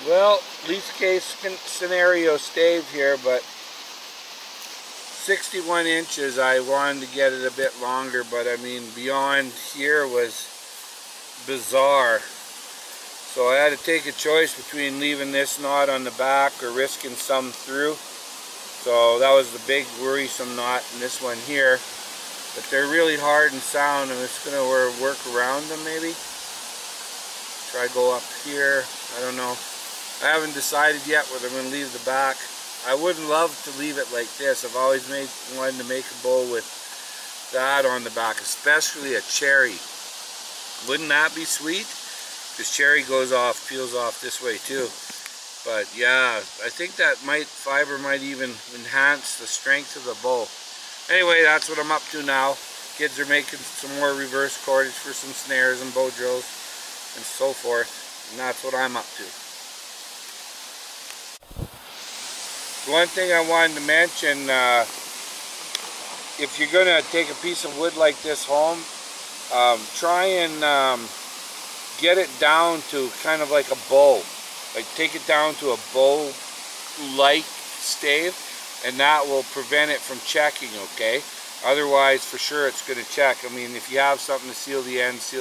Well, least case scenario stave here, but 61 inches. I wanted to get it a bit longer, but I mean beyond here was bizarre. So I had to take a choice between leaving this knot on the back or risking some through. So that was the big worrisome knot in this one here. But they're really hard and sound. I'm just going to work around them maybe. Try go up here. I don't know. I haven't decided yet whether I'm going to leave the back. I would love to leave it like this. I've always wanted to make a bow with that on the back, especially a cherry. Wouldn't that be sweet? This cherry goes off, peels off this way too. But yeah, I think that fiber might even enhance the strength of the bow. Anyway, that's what I'm up to now. Kids are making some more reverse cordage for some snares and bow drills and so forth. And that's what I'm up to. One thing I wanted to mention, if you're going to take a piece of wood like this home, try and get it down to kind of like a bow. Like take it down to a bow-like stave, and that will prevent it from checking, okay? Otherwise, for sure, it's going to check. I mean, if you have something to seal the ends,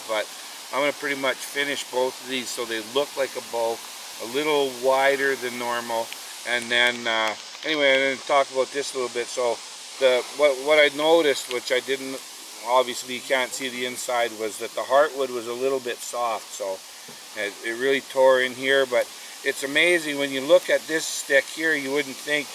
but I'm going to pretty much finish both of these so they look like a bow, a little wider than normal. And then, anyway, I'm going to talk about this a little bit. So, what I noticed, which I didn't, obviously you can't see the inside, was that the heartwood was a little bit soft. So, it really tore in here. But it's amazing when you look at this stick here, you wouldn't think,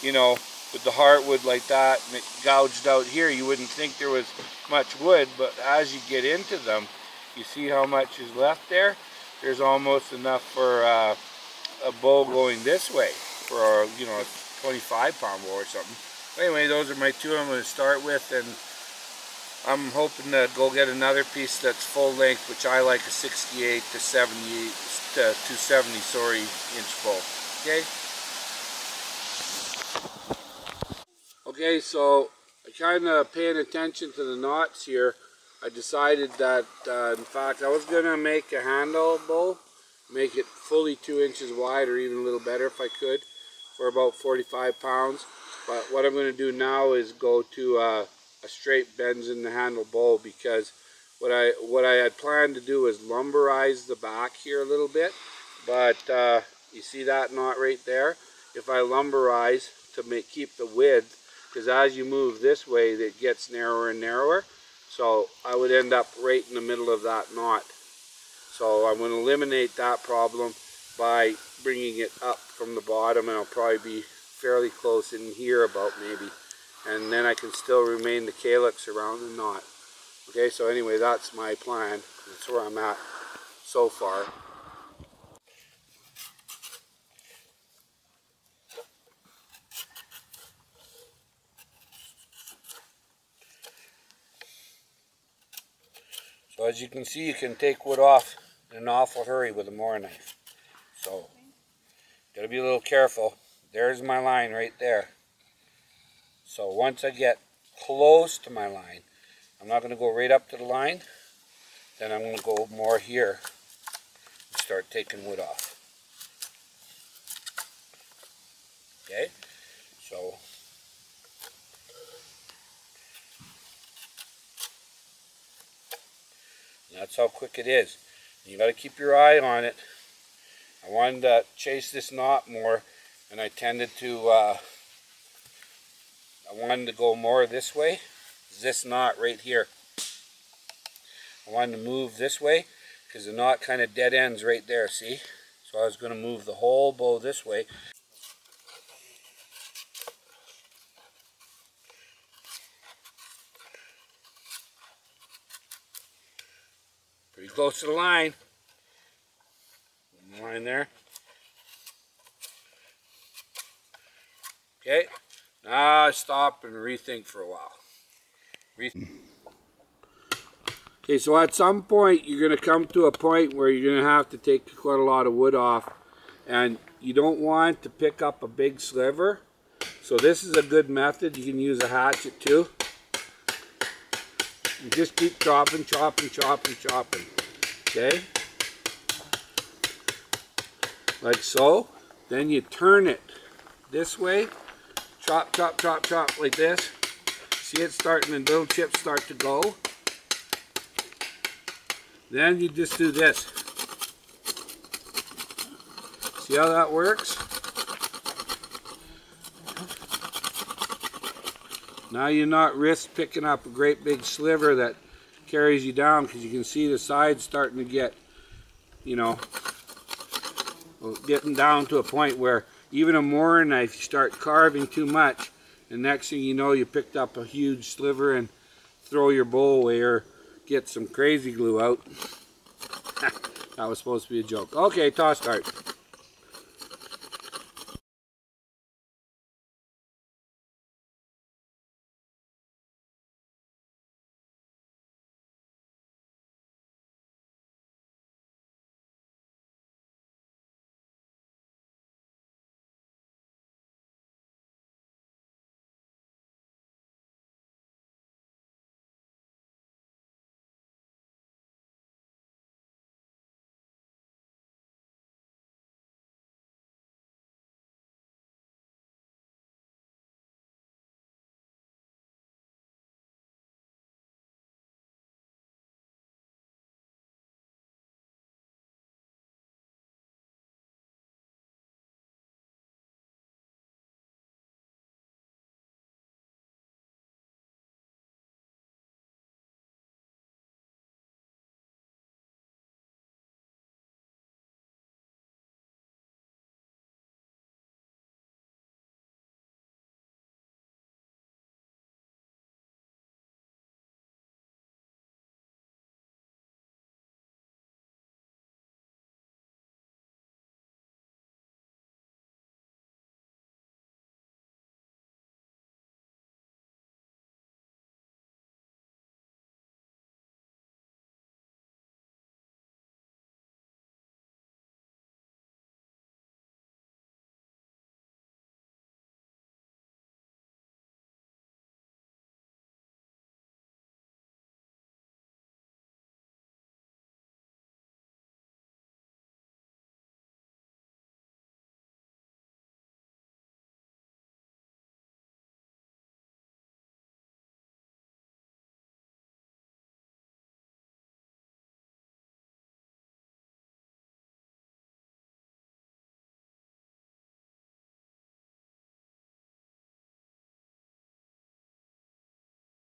you know, with the heartwood like that, and it gouged out here, you wouldn't think there was much wood. But as you get into them, you see how much is left there. There's almost enough for a bow going this way, for, you know, a 25-pound bow or something. Anyway, those are my two I'm going to start with, and I'm hoping to go get another piece that's full length, which I like a 68 to 78 to 270, sorry, inch bow. Okay. Okay, so I kind of paying attention to the knots here. I decided that, in fact, I was going to make a handle bow, make it fully 2 inches wide, or even a little better if I could, for about 45 pounds. But what I'm going to do now is go to a straight bends in the handle bow, because what I had planned to do is lumberize the back here a little bit. But you see that knot right there? If I lumberize to keep the width, because as you move this way, it gets narrower and narrower. So I would end up right in the middle of that knot. So I'm going to eliminate that problem by bringing it up from the bottom, and I'll probably be fairly close in here about maybe. And then I can still remain the calyx around the knot. Okay, so anyway, that's my plan. That's where I'm at so far. So as you can see, you can take wood off in an awful hurry with a mower knife. So, gotta be a little careful. There's my line right there. So once I get close to my line, I'm not gonna go right up to the line. Then I'm gonna go more here and start taking wood off. Okay, so that's how quick it is. You got to keep your eye on it. I wanted to chase this knot more, and I tended to, I wanted to go more this way. This knot right here. I wanted to move this way, because the knot kind of dead ends right there, see? So I was going to move the whole bow this way. Pretty close to the line. Line there. Okay, now I stop and rethink for a while. Okay, so at some point you're going to come to a point where you're going to have to take quite a lot of wood off, and you don't want to pick up a big sliver. So this is a good method. You can use a hatchet too. You just keep chopping, chopping, chopping, chopping. Okay? like so. Then you turn it this way, chop, chop, chop, chop like this. See it starting, and little chips start to go. Then you just do this. See how that works? Now you're not risk picking up a great big sliver that carries you down, because you can see the sides starting to get, you know, getting down to a point where even a mower knife, you start carving too much, and next thing you know, you picked up a huge sliver and throw your bowl away or get some crazy glue out. That was supposed to be a joke. Okay, Tossdart.